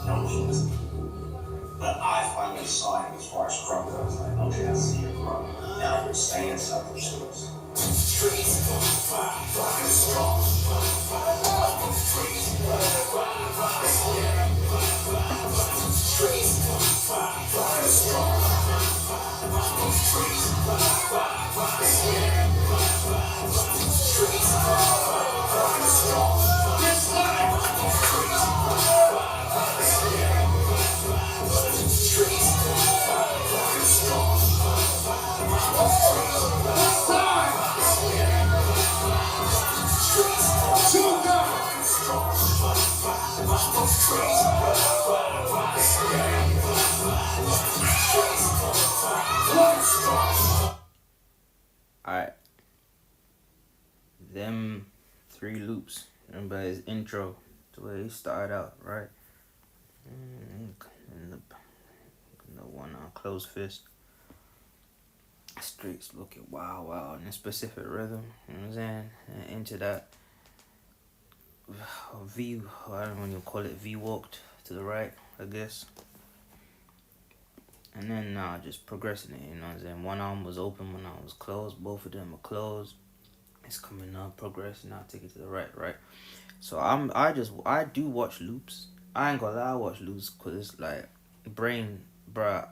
no chance. But I finally saw him as far as Krump goes. Like, okay, I see you, Krump. Now you're saying something to us. Streets, fucking strong. Streets, streets, fucking strong. Streets, streets, fucking strong. Streets, fucking strong. Alright, them three loops. Remember his intro to where he started out, right? And the one on closed fist. Streets looking wow in a specific rhythm, you know what I'm saying? And into that V, I don't know when you call it, V walked to the right, I guess. And then just progressing it, you know what I'm saying? One arm was open, one arm was closed, both of them are closed. It's coming up, progressing, now take it to the right. So I do watch loops. I ain't gonna lie, I watch loops because it's like brain, bruh.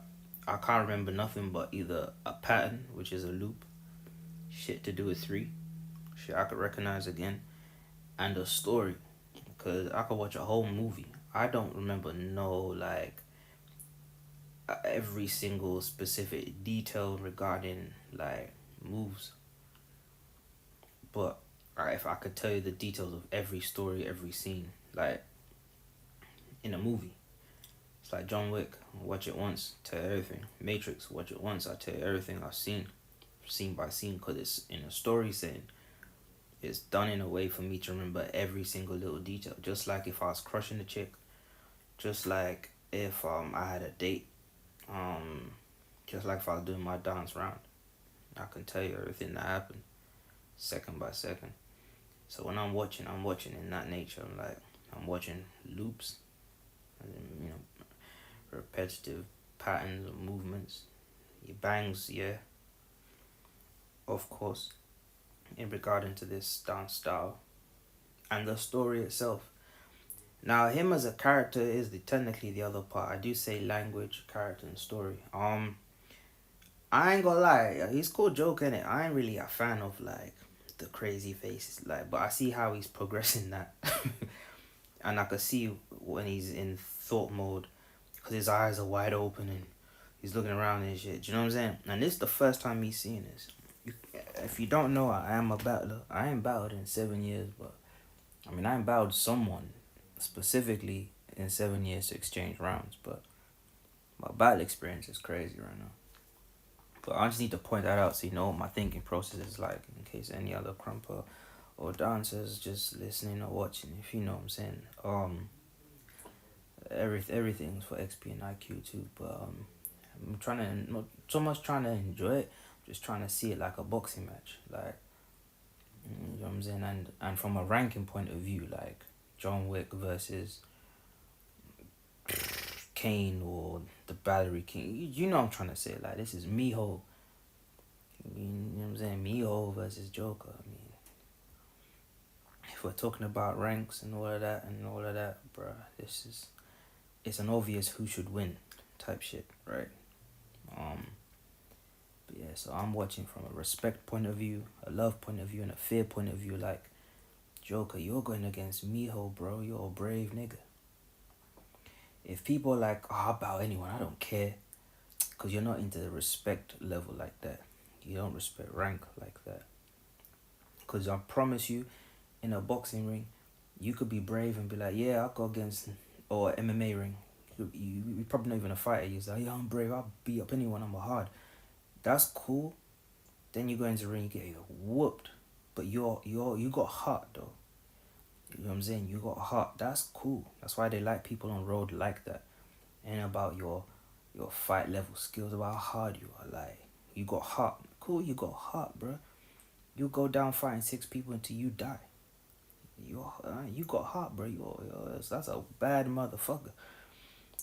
I can't remember nothing but either a pattern, which is a loop, shit to do with 3, shit I could recognize again, and a story, because I could watch a whole movie. I don't remember like every single specific detail regarding like moves, but if I could tell you the details of every story, every scene, like in a movie. It's like John Wick, watch it once, tell you everything. Matrix, watch it once, I tell you everything I've seen, scene by scene, because it's in a story setting. It's done in a way for me to remember every single little detail. Just like if I was crushing a chick, just like if I had a date, just like if I was doing my dance round. I can tell you everything that happened, second by second. So when I'm watching in that nature. I'm watching loops, and, repetitive patterns of movements. He bangs, yeah, of course, in regarding to this dance style and the story itself. Now, him as a character is technically the other part. I do say language, character, and story. I ain't gonna lie, he's cool joke in it. I ain't really a fan of like the crazy faces, but I see how he's progressing that, and I can see when he's in thought mode, because his eyes are wide open and he's looking around and shit. Do you know what I'm saying? And this is the first time he's seeing this. If you don't know, I am a battler. I ain't battled in 7 years, but I ain't battled someone specifically in 7 years to exchange rounds. But my battle experience is crazy right now. But I just need to point that out so you know what my thinking process is like, in case any other crumper or dancers just listening or watching, if you know what I'm saying. Everything's for XP and IQ too, but I'm trying to, not so much trying to enjoy it, just trying to see it like a boxing match, like, you know what I'm saying, and from a ranking point of view, like John Wick versus Kane or the Battery King. You know what I'm trying to say, like, this is Mijo. You know what I'm saying? Mijo versus Joker. If we're talking about ranks and all of that, bruh, it's an obvious who should win type shit, right? But yeah, so I'm watching from a respect point of view, a love point of view, and a fear point of view. Like, Joker, you're going against Mijo, bro. You're a brave nigga. If people are like, oh, I'll bow anyone, I don't care. Because you're not into the respect level like that. You don't respect rank like that. Because I promise you, in a boxing ring, you could be brave and be like, yeah, I'll go against, or MMA ring. You probably not even a fighter. You're like, yeah, I'm brave, I'll beat up anyone, I'm a hard. That's cool. Then you go into the ring, you get whooped. But you got heart though. You know what I'm saying? You got heart. That's cool. That's why they like people on road like that. Ain't about your fight level skills, about how hard you are. Like, you got heart. Cool, you got heart, bro. You go down fighting 6 people until you die. You got heart, bro. That's a bad motherfucker.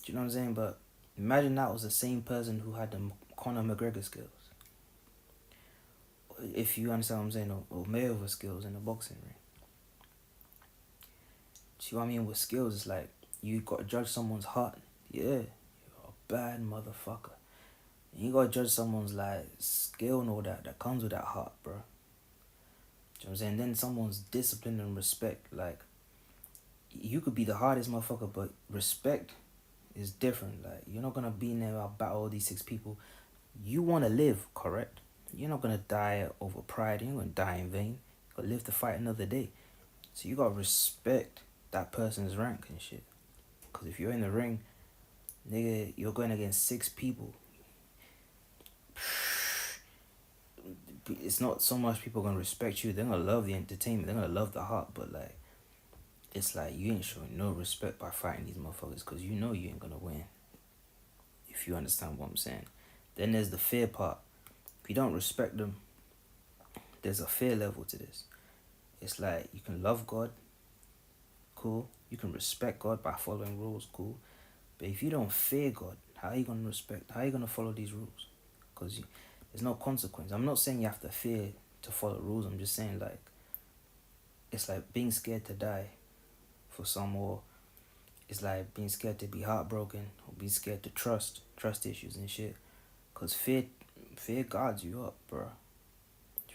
Do you know what I'm saying? But imagine that was the same person who had the Conor McGregor skills. If you understand what I'm saying, or Mayweather skills in the boxing ring. See what I mean? With skills, it's like you got to judge someone's heart. Yeah, you're a bad motherfucker. You got to judge someone's like skill and all that comes with that heart, bro. You know what I'm saying? Then someone's discipline and respect. Like, you could be the hardest motherfucker, but respect is different. Like, you're not gonna be in there about all these 6 people. You want to live, correct? You're not gonna die over pride. You're not gonna die in vain. You gotta live to fight another day. So you gotta respect that person's rank and shit. Cause if you're in the ring, nigga, you're going against 6 people. It's not so much people gonna respect you. They're gonna love the entertainment. They're gonna love the heart. But like, it's like you ain't showing no respect by fighting these motherfuckers. Cause you know you ain't gonna win. If you understand what I'm saying. Then there's the fear part. If you don't respect them, there's a fear level to this. It's like you can love God, cool. You can respect God by following rules, cool. But if you don't fear God, how are you gonna respect? How are you gonna follow these rules? Because there's no consequence. I'm not saying you have to fear to follow rules. I'm just saying like it's like being scared to die for some, or it's like being scared to be heartbroken, or being scared to trust issues and shit. Cause fear guards you up, bro.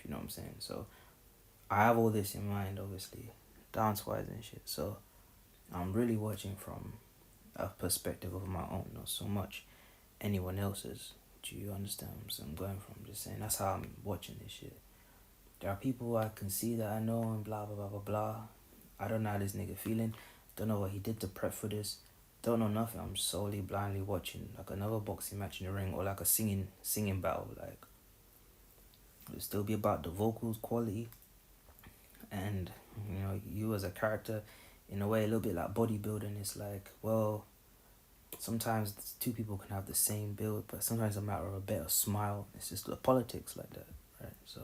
You know what I'm saying? So I have all this in mind, obviously, dance wise and shit. So I'm really watching from a perspective of my own, not so much anyone else's. Do you understand where I'm going from? Just saying that's how I'm watching this shit. There are people I can see that I know and blah blah blah blah blah. I don't know how this nigga feeling. Don't know what he did to prep for this. Don't know nothing. I'm solely blindly watching like another boxing match in the ring, or like a singing battle. Like it'll still be about the vocals quality, and you know, you as a character, in a way a little bit like bodybuilding. It's like, well, sometimes 2 people can have the same build, but sometimes a matter of a better smile. It's just the politics like that, right? So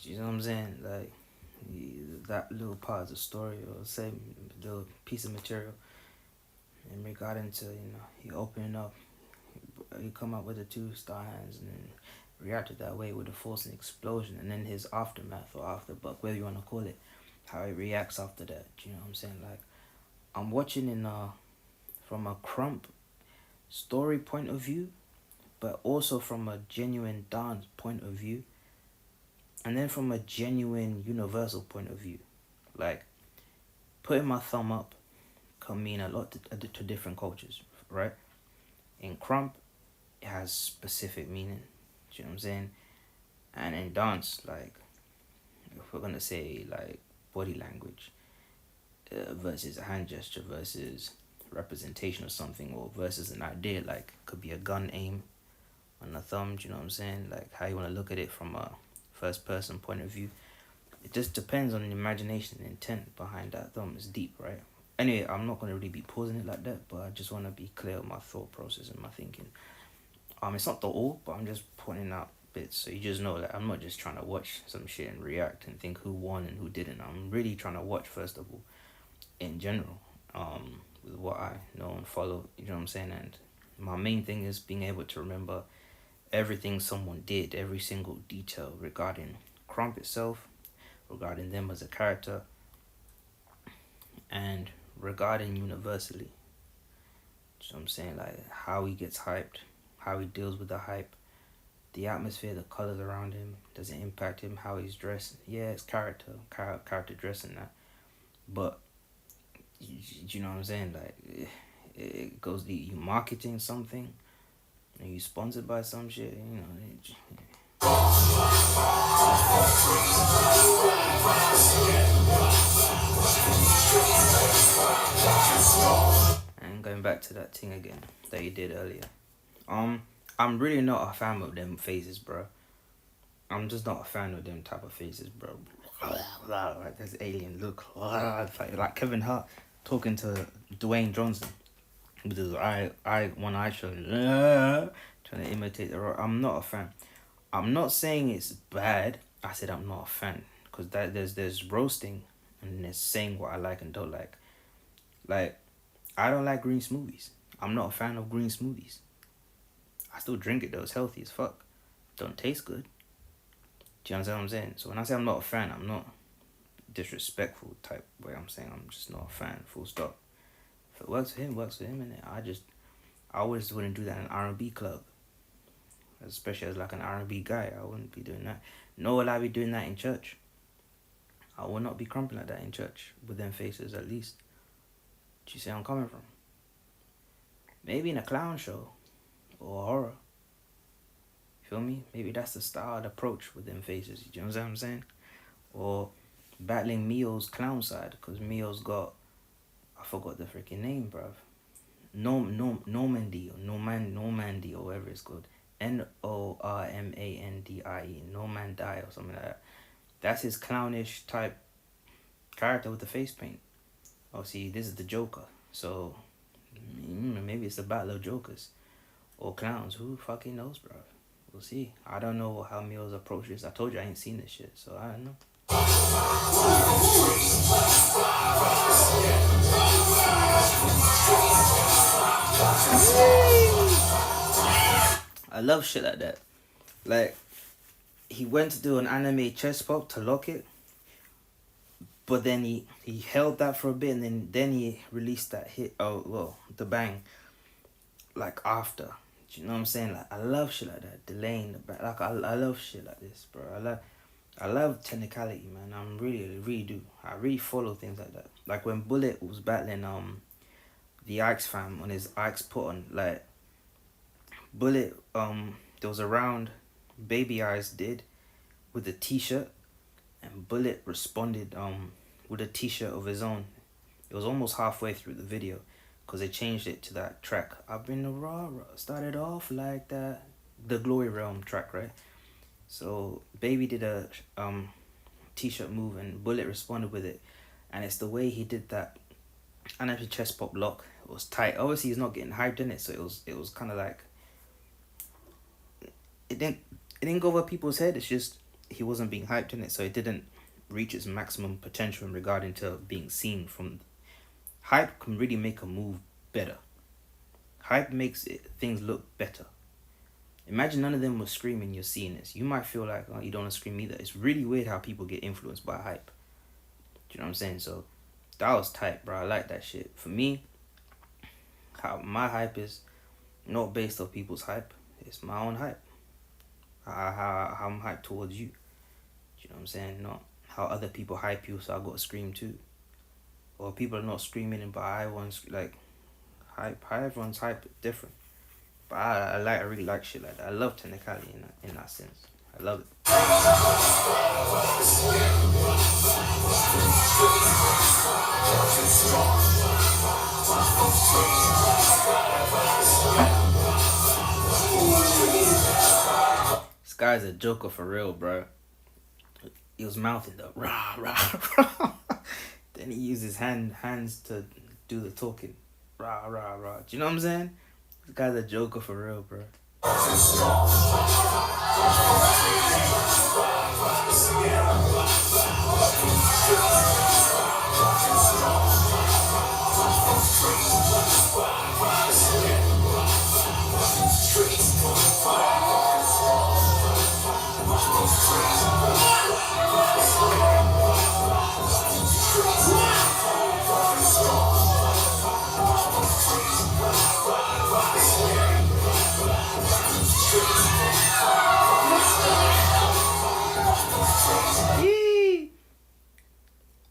you know what I'm saying? Like that little part of the story, or same little piece of material, in regarding to, you know, he opening up, he come up with the 2 star hands and then reacted that way with the force and explosion, and then his aftermath or afterbuck, whatever you want to call it, how he reacts after that. You know what I'm saying? Like, I'm watching in from a Krump story point of view, but also from a genuine dance point of view, and then from a genuine universal point of view. Like, putting my thumb up can mean a lot to different cultures, right? In Krump, it has specific meaning. You know what I'm saying? And in dance, like, if we're gonna say like body language versus a hand gesture versus representation of something, or versus an idea, like could be a gun aim on the thumb. Do you know what I'm saying? Like how you want to look at it from a first person point of view. It just depends on the imagination and intent behind that thumb. It's deep, right? Anyway, I'm not gonna really be pausing it like that, but I just want to be clear on my thought process and my thinking. It's not the all, but I'm just pointing out bits so you just know that I'm not just trying to watch some shit and react and think who won and who didn't. I'm really trying to watch, first of all, in general, with what I know and follow. You know what I'm saying? And my main thing is being able to remember everything someone did, every single detail regarding Krump itself, regarding them as a character, and regarding universally. You know what I'm saying? Like how he gets hyped, how he deals with the hype, the atmosphere, the colors around him, does it impact him, how he's dressed? Yeah, it's character dressing that. But, you know what I'm saying? Like, it goes, you marketing something, and you sponsored by some shit, you know. And going back to that thing again that you did earlier. I'm really not a fan of them faces, bro. I'm just not a fan of them type of faces, bro. Like this alien look, like Kevin Hart talking to Dwayne Johnson with his one eye trying to imitate the Rock. I'm not a fan. I'm not saying it's bad. I said I'm not a fan. Because that there's roasting and there's saying what I like and don't like. Like, I don't like green smoothies. I'm not a fan of green smoothies. I still drink it though. It's healthy as fuck. Don't taste good. Do you understand what I'm saying? So when I say I'm not a fan, I'm not disrespectful type way. I'm saying I'm just not a fan. Full stop. If it works for him, works for him. And I always wouldn't do that in an R&B club. Especially as like an R&B guy, I wouldn't be doing that. Nor will I be doing that in church. I will not be crumping like that in church with them faces at least. Do you see where I'm coming from? Maybe in a clown show or horror. Feel me? Maybe that's the style, the approach with them faces. You know what I'm saying? Or battling Mio's clown side, because Mio's got, I forgot the freaking name, bruv. Normandy or whatever it's called. Normandie, Normandie or something like that. That's his clownish type character with the face paint. Oh, see, this is the Joker. So maybe it's the battle of jokers or clowns. Who fucking knows, bro? We'll see. I don't know how Mio's approach is. I told you I ain't seen this shit, so I don't know. I love shit like that. Like, he went to do an anime chest pop to lock it, but then he held that for a bit, and then he released that hit. Oh well, the bang. Like after, do you know what I'm saying? Like, I love shit like that. Delaying the bang. Like, I love shit like this, bro. I love technicality, man. I really do. I really follow things like that. Like when Bullet was battling the Ike's fam on his Ike's put on, like Bullet there was a round Baby Eyes did with a t-shirt, and Bullet responded with a t-shirt of his own. It was almost halfway through the video because they changed it to that track. I've been a raw started off like that, the Glory Realm track, right? So Baby did a t-shirt move and Bullet responded with it, and it's the way he did that anime chest pop lock. It was tight. Obviously he's not getting hyped in it, so it was kind of like it didn't go over people's head. It's just he wasn't being hyped in it, so it didn't reach its maximum potential in regarding to being seen. From hype can really make a move better. Hype makes things look better. Imagine none of them were screaming, you're seeing this. You might feel like, oh, you don't want to scream either. It's really weird how people get influenced by hype. Do you know what I'm saying? So that was tight, bro. I like that shit. For me, how my hype is not based off people's hype. It's my own hype. How I'm hyped towards you. Do you know what I'm saying? Not how other people hype you, so I got to scream too. Or people are not screaming, but I want like hype. How everyone's hype is different. But I really like shit like that. I love technicality in that sense. I love it. This guy's a joker for real, bro. He was mouthing the rah rah rah. Then he used his hands to do the talking. Rah rah rah. Do you know what I'm saying? This guy's a joker for real, bro.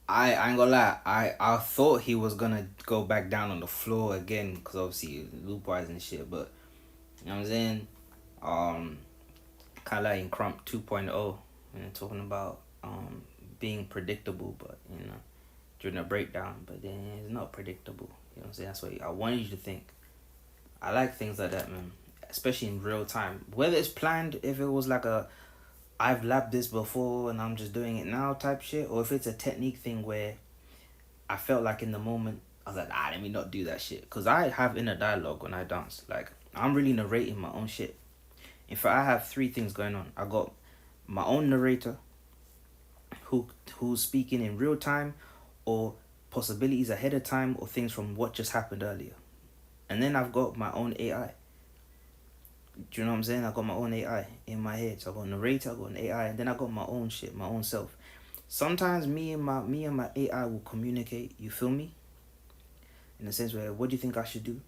I ain't gonna lie. I thought he was gonna go back down on the floor again because obviously loop wise and shit. But you know what I'm saying? Kind of like in Krump 2.0, and talking about being predictable, but you know, during a breakdown. But then it's not predictable. You know what I'm saying? That's what I wanted you to think. I like things like that, man. Especially in real time. Whether it's planned, if it was like I've lapped this before and I'm just doing it now type shit, or if it's a technique thing where I felt like in the moment I was like, let me not do that shit, because I have inner dialogue when I dance. Like, I'm really narrating my own shit. In fact, I have 3 things going on. I got my own narrator, who's speaking in real time, or possibilities ahead of time, or things from what just happened earlier. And then I've got my own AI. Do you know what I'm saying? I got my own AI in my head. So I got a narrator, I got an AI, and then I got my own shit, my own self. Sometimes me and my AI will communicate. You feel me? In a sense where, what do you think I should do?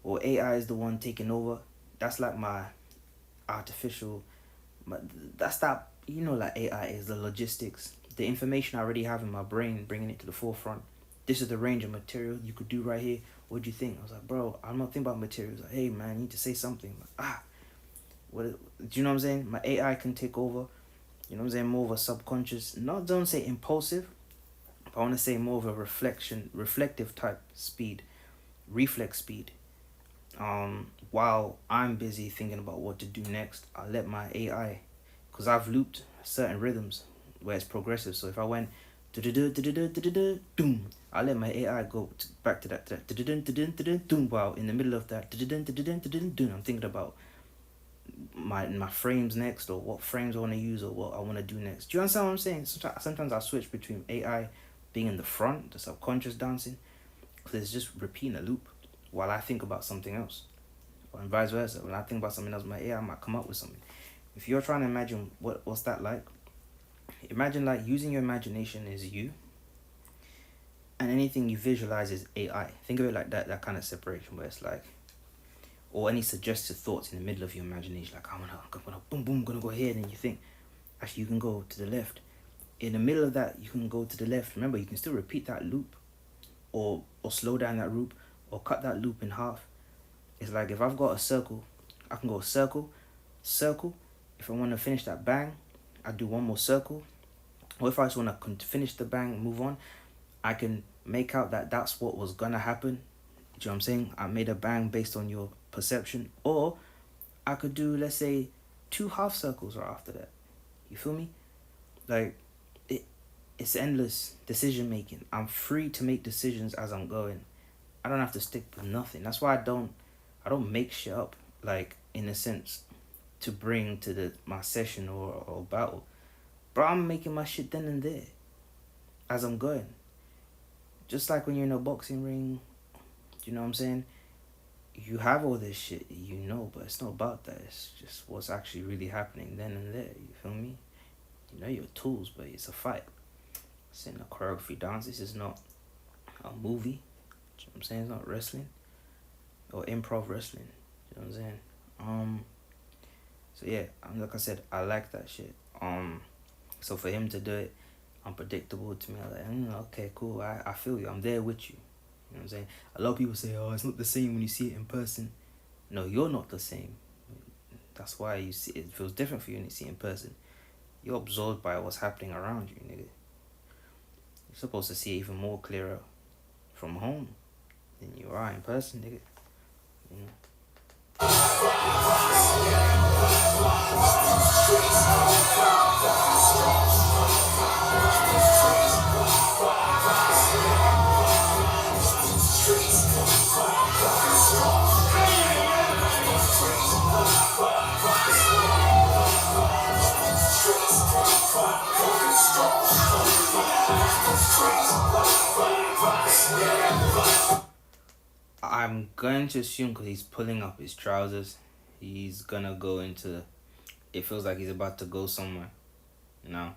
Or AI is the one taking over. That's like my artificial. That's that. You know, like AI is the logistics, the information I already have in my brain, bringing it to the forefront. This is the range of material you could do right here. What do you think? I was like, bro, I'm not thinking about materials. Like, hey man, you need to say something. Like, what? Do you know what I'm saying? My AI can take over. You know what I'm saying? More of a subconscious. Not don't say impulsive, but I want to say more of a reflective type speed, reflex speed. While I'm busy thinking about what to do next, I let my AI, because I've looped certain rhythms where it's progressive. So if I went doom, I let my AI go back to that doom. While in the middle of that I'm thinking about my frames next, or what frames I want to use, or what I want to do next. Do you understand what I'm saying? Sometimes I switch between AI being in the front, the subconscious dancing, because it's just repeating a loop while I think about something else, or vice versa. When I think about something else, my AI might come up with something. If you're trying to imagine what's that like, imagine like using your imagination is you, and anything you visualize is AI. Think of it like that kind of separation where it's like, or any suggested thoughts in the middle of your imagination, like I'm gonna boom boom, gonna go here, and then you think, actually you can go to the left. In the middle of that, you can go to the left. Remember, you can still repeat that loop, or slow down that loop, or cut that loop in half. It's like if I've got a circle, I can go circle, circle. If I want to finish that bang, I do one more circle. Or if I just want to finish the bang, move on, I can make out that that's what was gonna happen. Do you know what I'm saying? I made a bang based on your perception. Or I could do, let's say, 2 half circles right after that. You feel me? Like, it's endless decision making. I'm free to make decisions as I'm going. I don't have to stick with nothing. That's why I don't make shit up, like, in a sense, to bring to my session or battle. Bro, I'm making my shit then and there as I'm going. Just like when you're in a boxing ring, you know what I'm saying? You have all this shit, you know, but it's not about that. It's just what's actually really happening then and there. You feel me? You know your tools, but it's a fight. It's in a choreography dance. This is not a movie. You know what I'm saying? It's not wrestling or improv wrestling. You know what I'm saying? So yeah, like I said, I like that shit. So for him to do it unpredictable to me, I'm like, okay, cool. I feel you. I'm there with you. You know what I'm saying? A lot of people say, oh, it's not the same when you see it in person. No, you're not the same. That's why you see it feels different for you when you see it in person. You're absorbed by what's happening around you, nigga. You're supposed to see it even more clearer from home than you are in person, nigga. You know? I'm going to assume because he's pulling up his trousers, he's gonna go into. It feels like he's about to go somewhere, you know.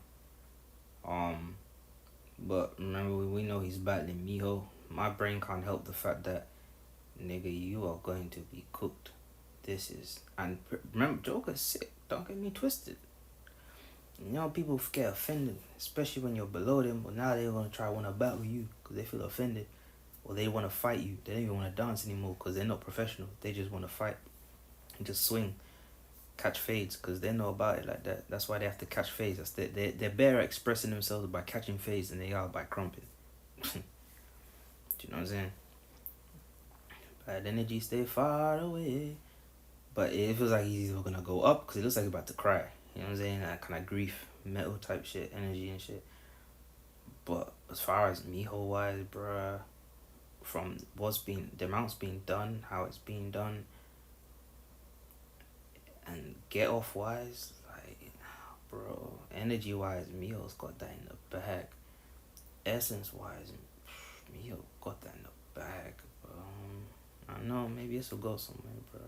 But remember, we know he's battling Mijo. My brain can't help the fact that, nigga, you are going to be cooked. This is, and remember, Joker's sick. Don't get me twisted. You know, people get offended, especially when you're below them. But now they're gonna wanna battle you because they feel offended, or they want to fight you. They don't even want to dance anymore because they're not professional. They just want to fight and just swing, catch fades because they know about it like that. That's why they have to catch fades. They're better at expressing themselves by catching fades than they are by crumping. Do you know what I'm saying? Bad energy, stay far away. But it feels like he's either gonna go up because it looks like he's about to cry. You know what I'm saying? That kind of grief, metal type shit, energy and shit. But as far as Miho wise, bruh, from the amounts being done, how it's being done, and get off wise, like, bro, energy wise, Mio's got that in the bag. Essence wise, Mio got that in the bag. But, I don't know, maybe this will go somewhere, bro.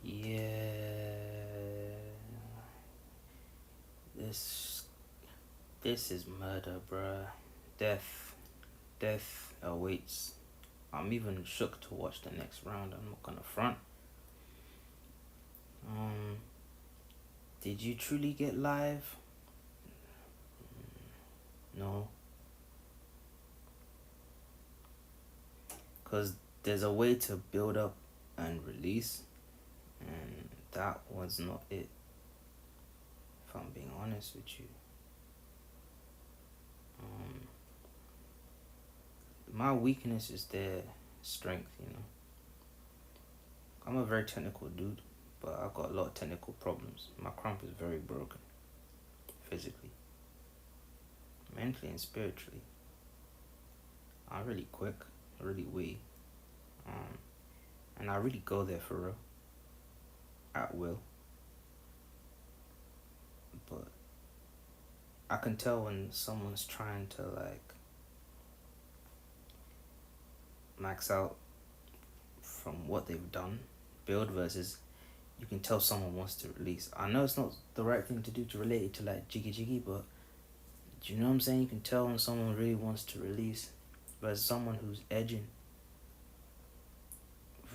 Yeah, this is murder, bruh. Death awaits. I'm even shook to watch the next round. I'm not gonna front. Did you truly get live? No. Cause there's a way to build up and release, and that was not it. If I'm being honest with you. My weakness is their strength, you know. I'm a very technical dude, but I've got a lot of technical problems. My Krump is very broken, physically, mentally, and spiritually. I'm really quick, really witty, and I really go there for real, at will. But I can tell when someone's trying to like max out from what they've done, build versus you can tell someone wants to release. I know it's not the right thing to do to relate it to like jiggy jiggy, but do you know what I'm saying? You can tell when someone really wants to release versus someone who's edging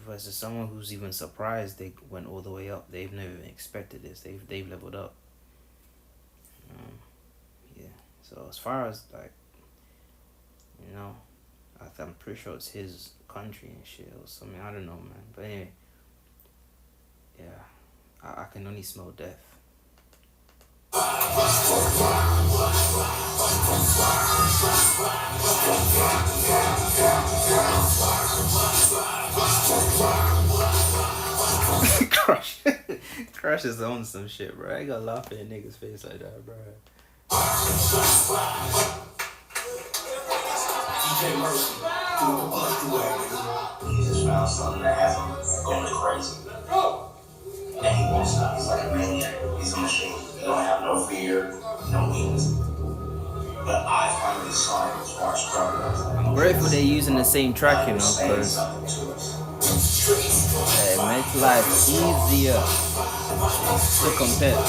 versus someone who's even surprised they went all the way up. They've never even expected this. They've leveled up. Yeah. So as far as like, you know, I'm pretty sure it's his country and shit or something. I don't know, man. But anyway, yeah, I can only smell death. Crush is on some shit, bro. I ain't gonna laugh in a nigga's face like that, bro. DJ Mercy, doing the bust away, nigga. He just found something that has him going crazy. And he won't stop. He's like a maniac. He's a machine. He don't have no fear, no weakness. But I finally saw him as far as Krump goes. I'm grateful they're using the same track, you know, because it makes life easier to compare.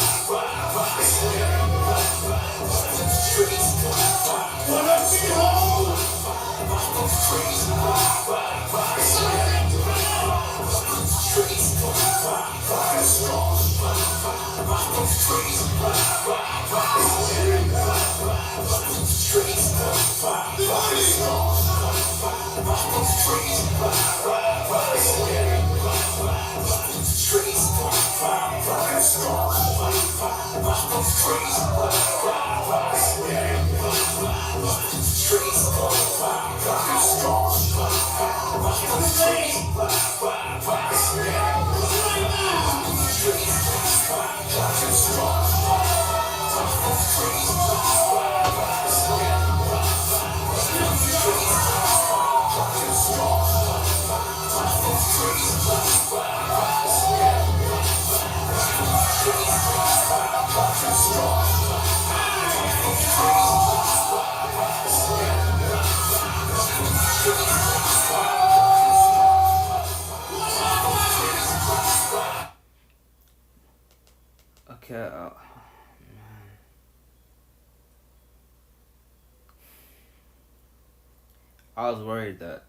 Okay, man. I was worried that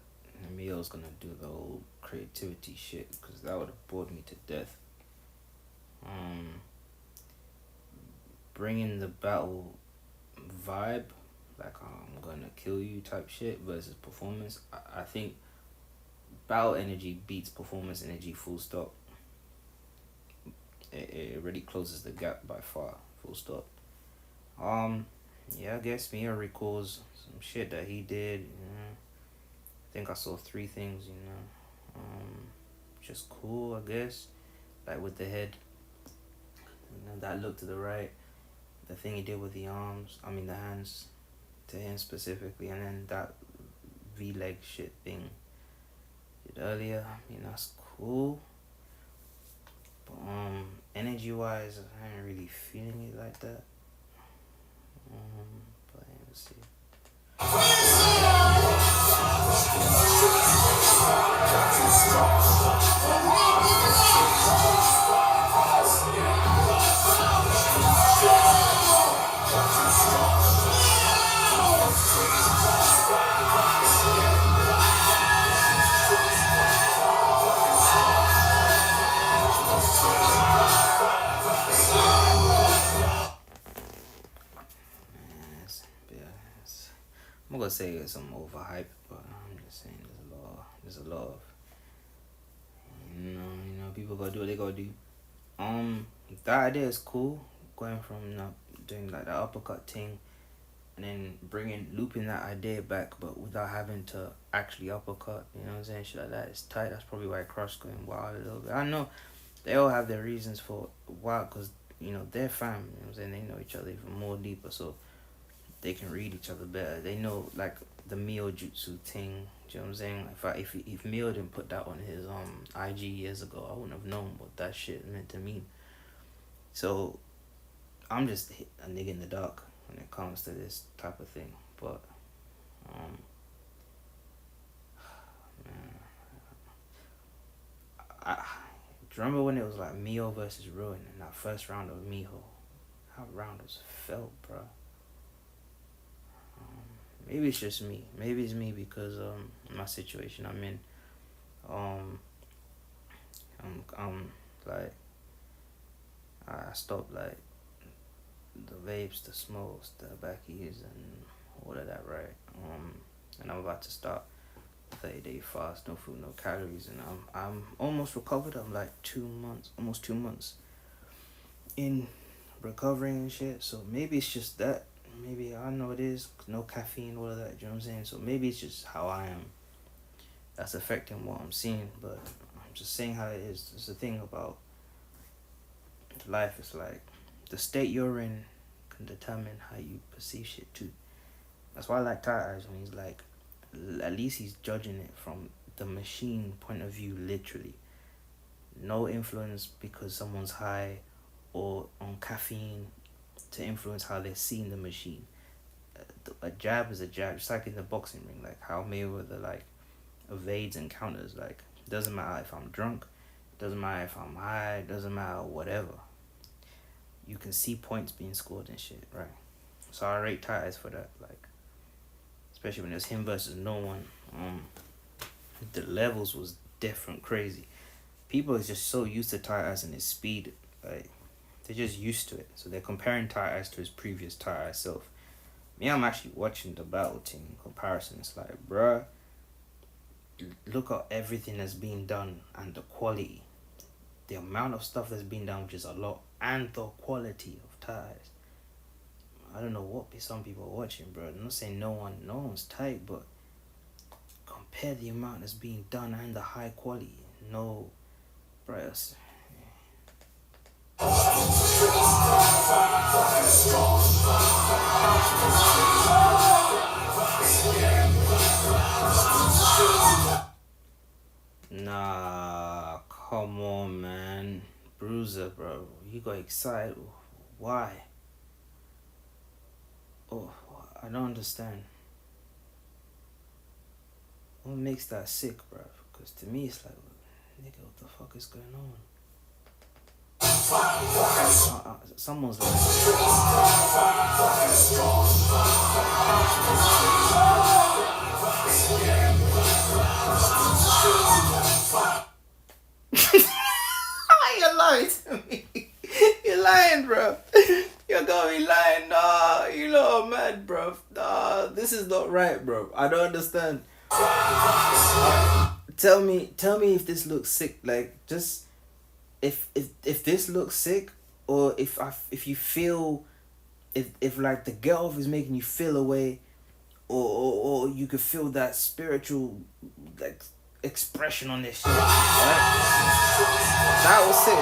Emil's gonna do the whole creativity shit because that would have bored me to death. Bringing the battle vibe, like I'm gonna kill you type shit versus performance. I think battle energy beats performance energy full stop. It really closes the gap by far, full stop. Yeah, I guess Mia recalls some shit that he did. I think I saw three things. Just cool, I guess. Like with the head, that look to the right. The thing he did with the arms, I mean the hands, to him specifically, and then that V leg shit thing did earlier. I mean that's cool. But energy wise, I ain't really feeling it like that. But let's see. Yeah, I'm not gonna say it's some overhyped, but I'm just saying there's a lot of people gotta do what they gotta do. That idea is cool. Going from doing like the uppercut thing, and then looping that idea back, but without having to actually uppercut. You know what I'm saying? Shit like that. It's tight. That's probably why Crush going wild a little bit. I know they all have their reasons for why, cause they're fam. You know what I'm saying? They know each other even more deeper, so they can read each other better. They know like the Mijo jutsu thing. Do you know what I'm saying? If Mijo didn't put that on his IG years ago, I wouldn't have known what that shit meant to me. So I'm just a nigga in the dark when it comes to this type of thing. But man, do you remember when it was like Mijo versus Ruin in that first round of Mijo? How round was felt, bro. Maybe it's just me. Maybe it's me because my situation I'm in. I'm like I stopped like the vapes, the smokes, the backies, and all of that, right? And I'm about to start 30-day fast, no food, no calories, and I'm almost recovered. I'm like almost 2 months in recovering and shit. So maybe it's just that. Maybe I know it is no caffeine, all of that. You know what I'm saying? So maybe it's just how I am. That's affecting what I'm seeing, but I'm just saying how it is. It's the thing about life. It's like the state you're in can determine how you perceive shit too. That's why I like Tight Eyes when he's like, at least he's judging it from the machine point of view, literally. No influence because someone's high or on caffeine to influence how they're seeing the machine. A jab is a jab, just like in the boxing ring, like how Mayweather like evades and counters. Like doesn't matter if I'm drunk, doesn't matter if I'm high, doesn't matter whatever. You can see points being scored and shit, right? So I rate Tight Eyes for that, like especially when it was him versus no one. The levels was different, crazy. People is just so used to Tight Eyes and his speed, like they're just used to it. So they're comparing Tight Eyes to his previous Tight Eyes self. Me, I'm actually watching the battle team in comparison. It's like, bruh, look at everything that's being done and the quality. The amount of stuff that's being done, which is a lot, and the quality of Tight Eyes. I don't know what some people are watching, bro. I'm not saying no one's tight, but compare the amount that's being done and the high quality. No, bro. Nah, come on, man. Bruiser, bro. You got excited. Why? Oh, I don't understand. What makes that sick, bro? Because to me, it's like, nigga, what the fuck is going on? Someone's like, you're lying to me. You're lying, bro. You're gonna be lying. Nah, you know I'm mad, bro. Nah, this is not right, bro. I don't understand. Tell me if this looks sick. Like, just if this looks sick, or if you feel if like the get off is making you feel away, or you could feel that spiritual like expression on this shit, right? That was sick.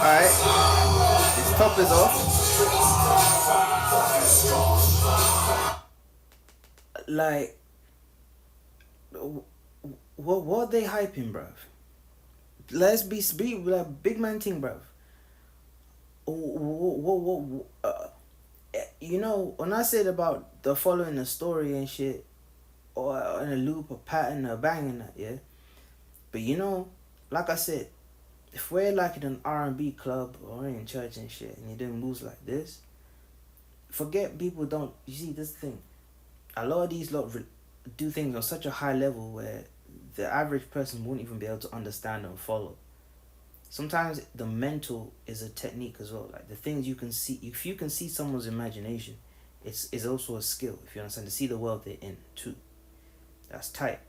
Alright, this top is off. Like, what they hyping, bruv? Let's be like big man thing, bruv. You know, when I said about the following the story and shit, or in a loop, a pattern, a banging that, yeah. But you know, like I said, if we're like in an R&B club or in church and shit, and you're doing moves like this, forget people don't. You see, this thing, a lot of these lot do things on such a high level where the average person won't even be able to understand and follow. Sometimes the mental is a technique as well. Like the things you can see, if you can see someone's imagination, it's also a skill. If you understand, to see the world they're in too. That's tight.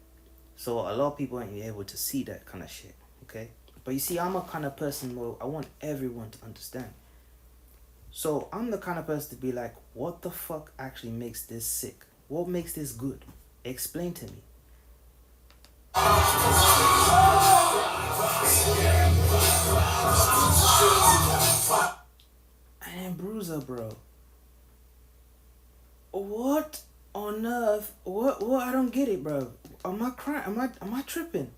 So a lot of people ain't able to see that kind of shit. Okay, but you see, I'm a kind of person where I want everyone to understand. So I'm the kind of person to be like, what the fuck actually makes this sick? What makes this good? Explain to me. And then Bruiser, bro. What on earth? What? I don't get it, bro. Am I crying? Am I tripping?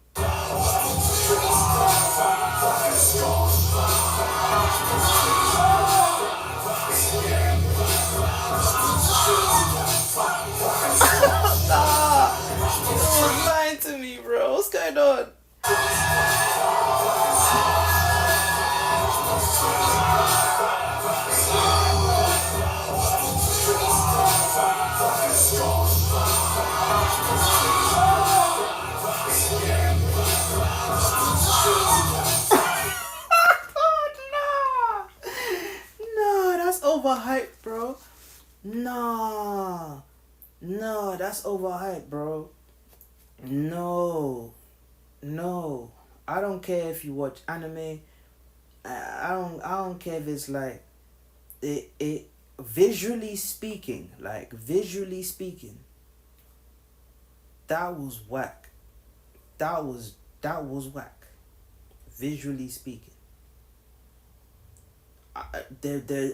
Nah, you're lying to me, bro. What's going on? Nah, that's overhyped, bro. Nah, no, that's overhyped, bro. No, I don't care if you watch anime. I don't care if it's like it visually speaking, that was whack. That was whack. Visually speaking.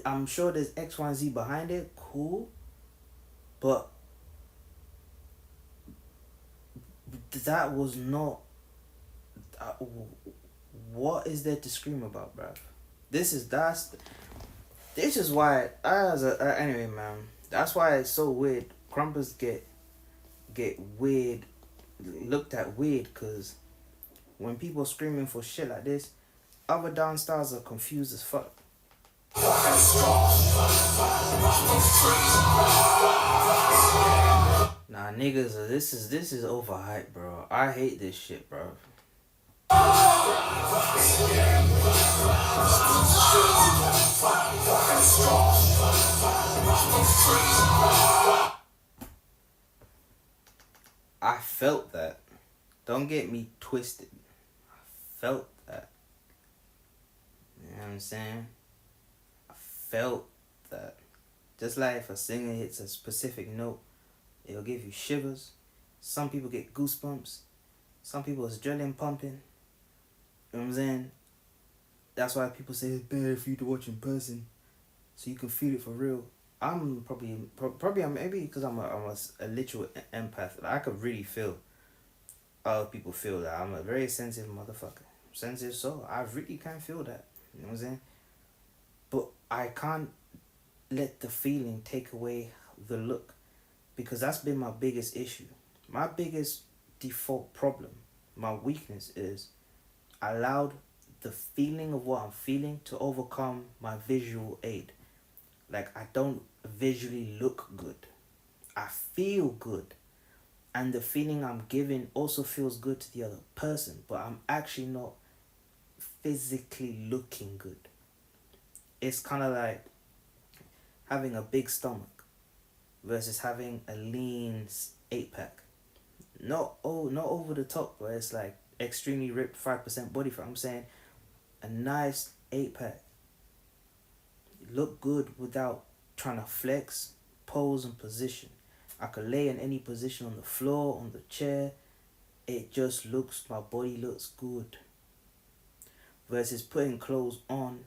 I'm sure there's X, Y, and Z behind it. Cool, but that was not. Uh, what is there to scream about, bruv? This is why anyway, man. That's why it's so weird. Crumpers get weird, looked at weird, cause when people screaming for shit like this, other dance stars are confused as fuck. Nah, niggas, this is overhyped, bro. I hate this shit, bro. I felt that. Don't get me twisted. I felt that. You know what I'm saying? I felt that. Just like if a singer hits a specific note, it'll give you shivers. Some people get goosebumps. Some people is adrenaline pumping. You know what I'm saying? That's why people say it's better for you to watch in person, so you can feel it for real. I'm probably maybe because I'm a literal empath. Like, I could really feel other people feel that. I'm a very sensitive motherfucker. Sensitive soul. I really can feel that. You know what I'm saying? But I can't let the feeling take away the look, because that's been my biggest issue. My biggest default problem, my weakness is I allowed the feeling of what I'm feeling to overcome my visual aid. Like, I don't visually look good. I feel good. And the feeling I'm giving also feels good to the other person, but I'm actually not physically looking good. It's kind of like having a big stomach versus having a lean 8-pack. Not over the top, where it's like extremely ripped 5% body fat. I'm saying a nice 8-pack. Look good without trying to flex, pose, and position. I could lay in any position on the floor, on the chair. It just looks, my body looks good. Versus putting clothes on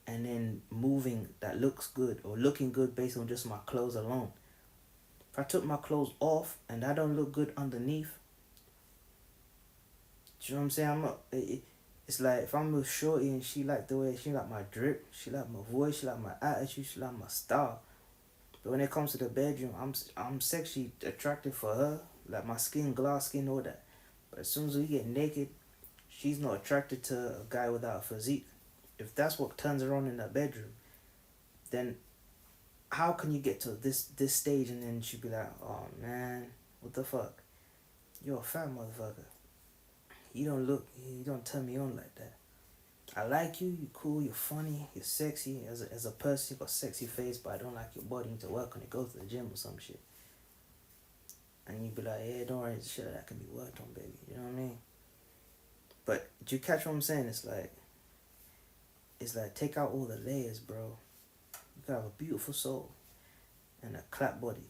and then moving that looks good or looking good based on just my clothes alone. If I took my clothes off and I don't look good underneath, do you know what I'm saying? It's like if I'm with shorty and she like the way, she like my drip, she like my voice, she like my attitude, she like my style. But when it comes to the bedroom, I'm sexually attracted for her, like my skin, glass skin, all that. But as soon as we get naked, she's not attracted to a guy without a physique. If that's what turns her on in the bedroom, then how can you get to this stage and then she'd be like, oh man, what the fuck? You're a fat motherfucker. You don't turn me on like that. I like you, you're cool, you're funny, you're sexy. As a person, you got a sexy face, but I don't like your body. You need to work on it, go to the gym or some shit. And you'd be like, yeah, don't worry, it's shit that can be worked on, baby. You know what I mean? But do you catch what I'm saying? It's like take out all the layers, bro. You gotta have a beautiful soul and a clap body.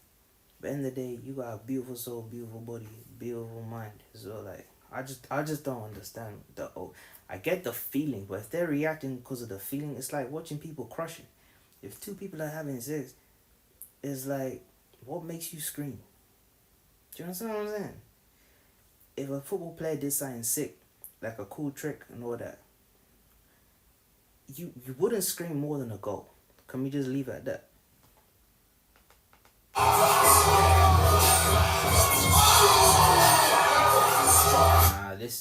But at the end of the day, you got a beautiful soul, beautiful body, beautiful mind. So like, I just don't understand I get the feeling, but if they're reacting because of the feeling, it's like watching people crushing. If two people are having sex, it's like, what makes you scream? Do you understand what I'm saying? If a football player did something sick, like a cool trick and all that, you wouldn't scream more than a goal. Can we just leave it at that?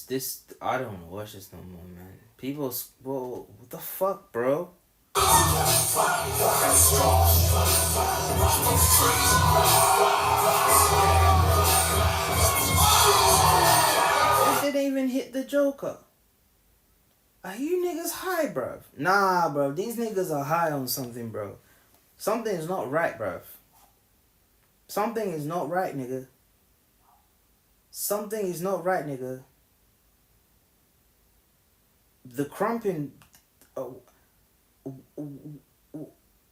This I don't want to watch this no more, man. People, whoa, what the fuck, bro? It didn't even hit the Joker. Are you niggas high, bruv? Nah, bro. These niggas are high on something, bro. Something is not right, bruv. Something is not right, nigga. Something is not right, nigga. The Krumping,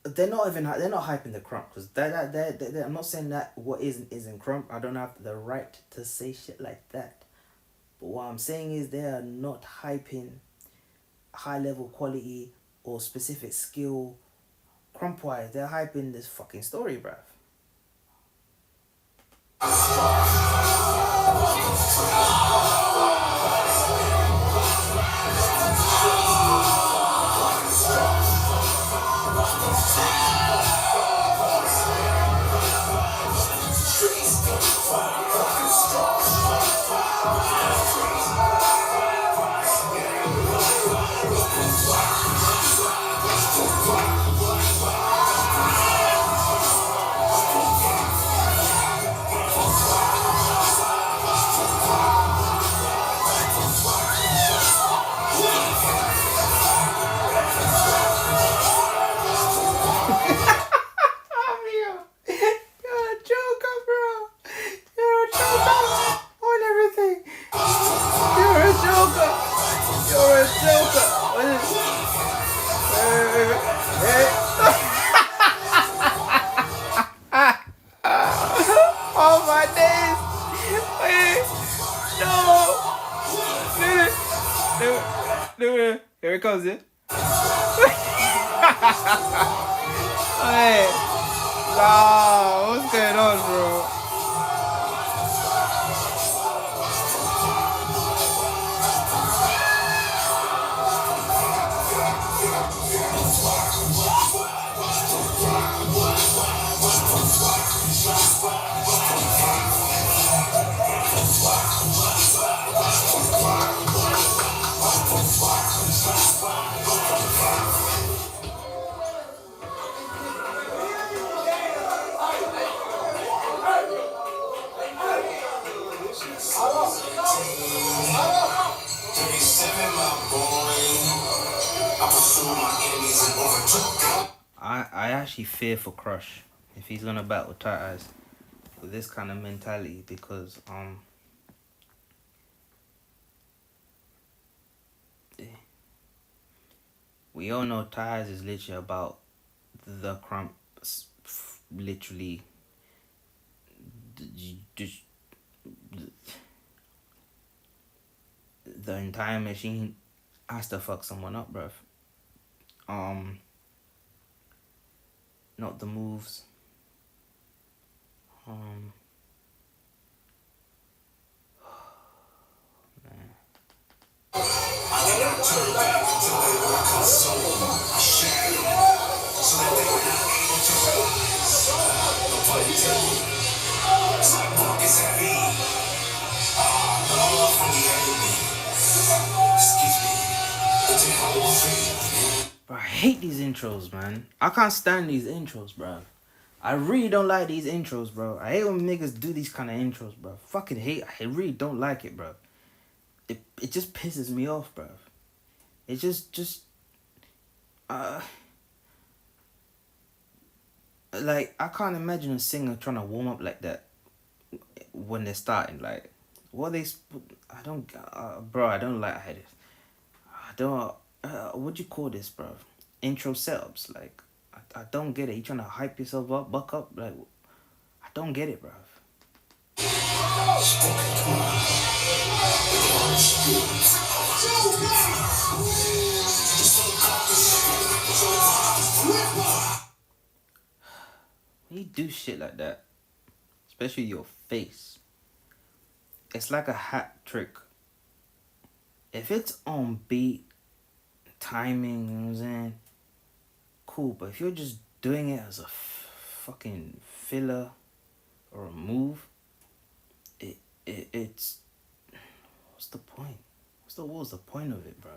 they're not hyping the Krump, because that I'm not saying that what isn't Krump. I don't have the right to say shit like that. But what I'm saying is they are not hyping high level quality or specific skill Krump wise. They're hyping this fucking story, bruv. Oh my days! No! Here it comes, yeah? Hey! Nah, what's going on, bro? I actually fear for Crush if he's gonna battle Tight Eyes with this kind of mentality, because We all know Ties is literally about the Krump, literally, just the entire machine has to fuck someone up, bruv. Um, not the moves. Um, man. I did not turn back until they were consumed. I shattered them so that they were not able to rise. No pun intended. Sidewalk is heavy. Love for the enemy. Excuse me. It's a hell of a feeling. Bro, I hate these intros, man. I can't stand these intros, bro. I really don't like these intros, bro. I hate when niggas do these kind of intros, bro. Fucking hate. I really don't like it, bro. It just pisses me off, bro. It just like I can't imagine a singer trying to warm up like that when they're starting. Like, what they? I don't, bro. I don't like it. I don't. What do you call this, bro? Intro setups. Like, I don't get it. You trying to hype yourself up, buck up? Like, I don't get it, bro. When you do shit like that, especially your face, it's like a hat trick. If it's on beat, timing, you know what I'm saying? Cool, but if you're just doing it as a fucking filler or a move, it's what's the point? What's the point of it, bro?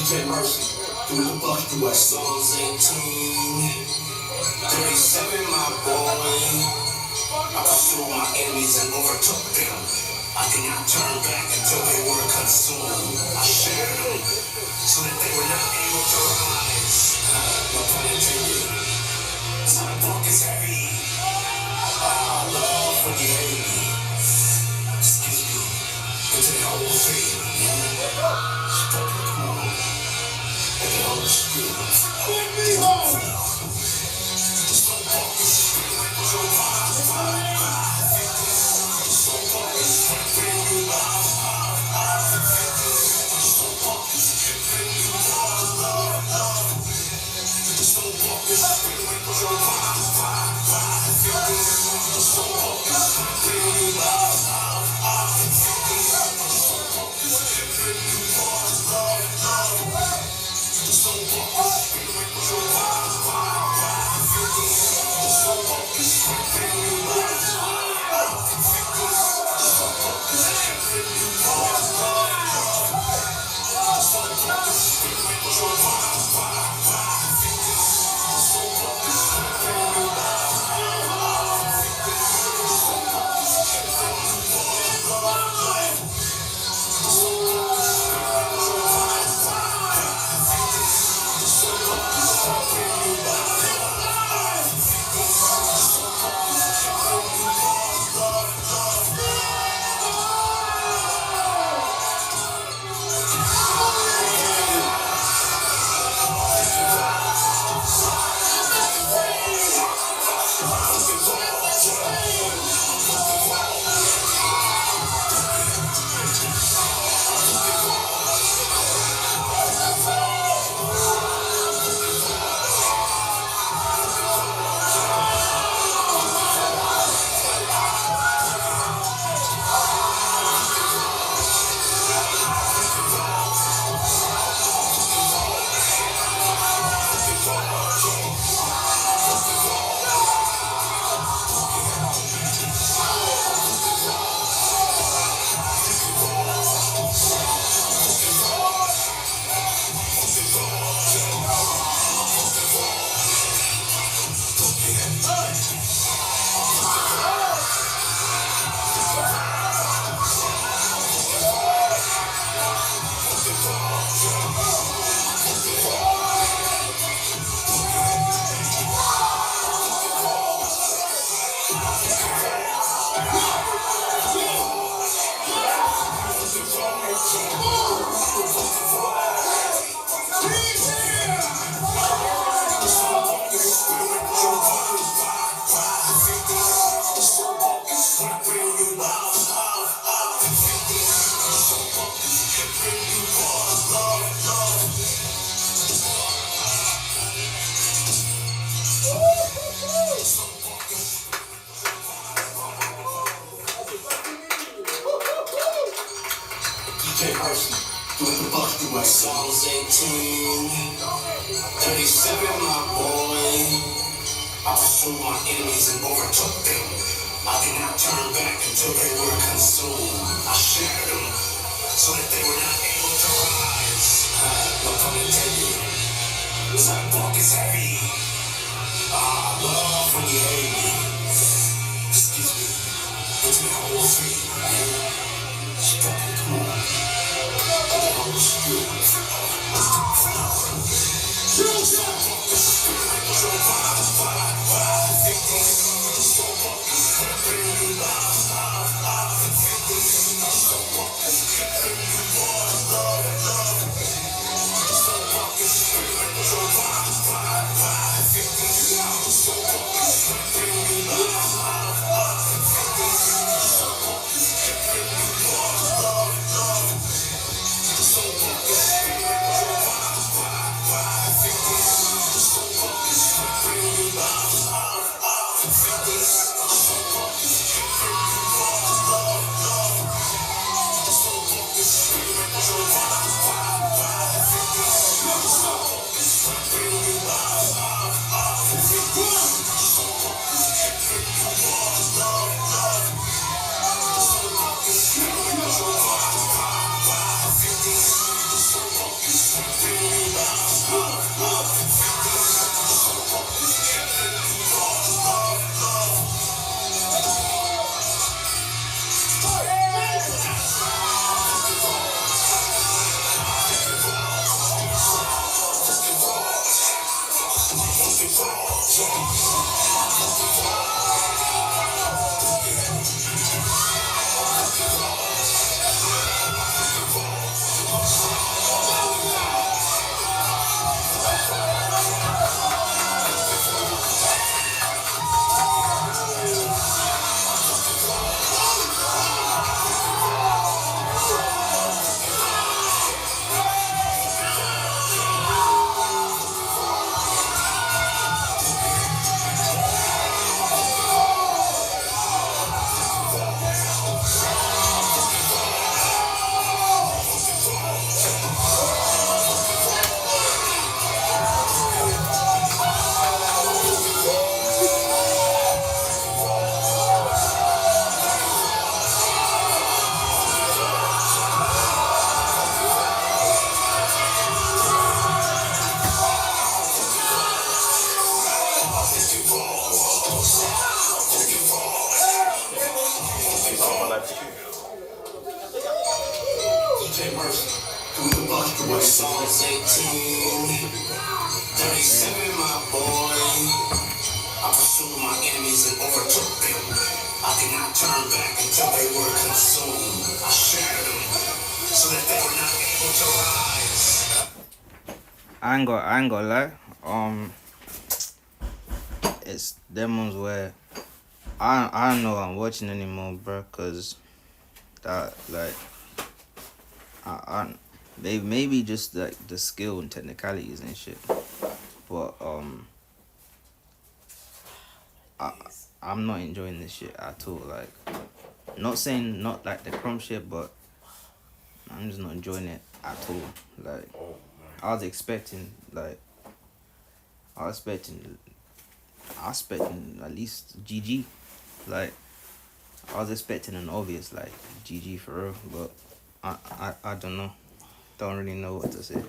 DJ Mercy, through the buck through our songs 18. 37, my boy. I pursued my enemies and overtook them. I did not turn back until they were consumed. I shattered them so that they were not able to rise. No pun intended. Sidewalk is heavy. Love for the enemy. Excuse me. was 18. 37, my boy. I pursued my enemies and overtook them. I did not turn back until they were consumed. I shattered them so that they were not able to rise. No pun intended. My book is heavy. I love when you hate me. Excuse me. It's my whole feet. Spoken cool. The whole street. Psalms 18, 37, my boy. I pursued my enemies and overtook them. I did not turn back until they were consumed. I shattered them so that they were not able to rise. I ain't gonna lie. It's them ones where I don't know what I'm watching anymore, bro. Cause that like I maybe just like the skill and technicalities and shit, but I'm not enjoying this shit at all. Like, not saying not like the Krump shit, but I'm just not enjoying it at all. Like, I was expecting at least GG. Like, I was expecting an obvious like GG for real, but I don't know. Don't really know what to say.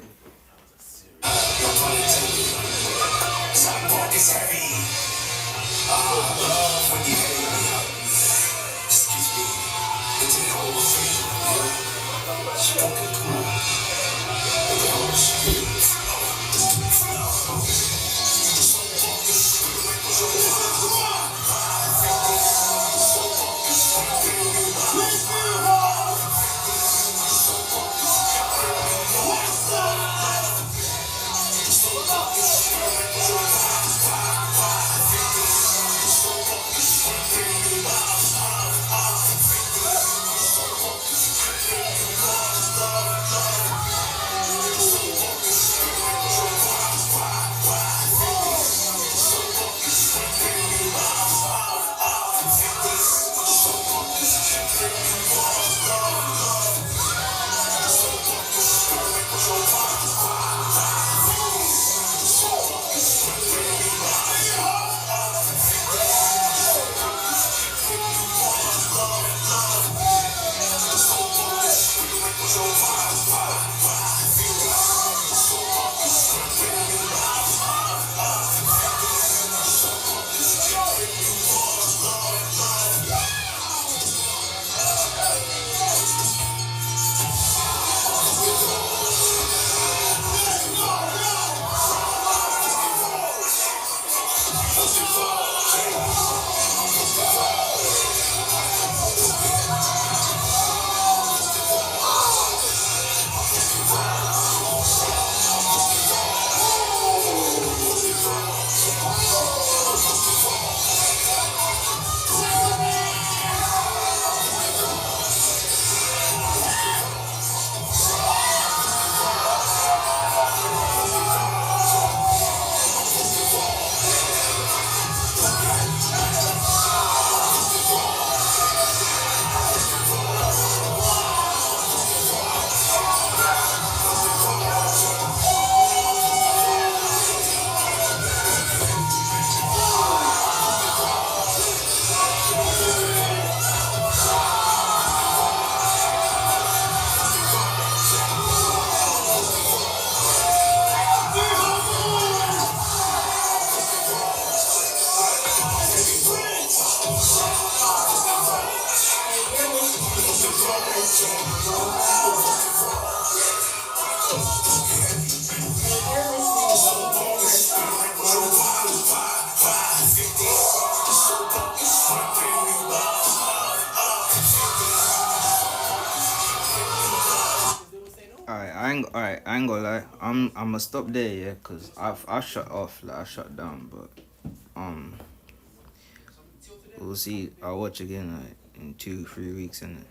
Alright, I ain't gonna lie. I'ma stop there, yeah, cause I shut off, like I shut down, but um we'll see. I'll watch again like in 2-3 weeks, innit?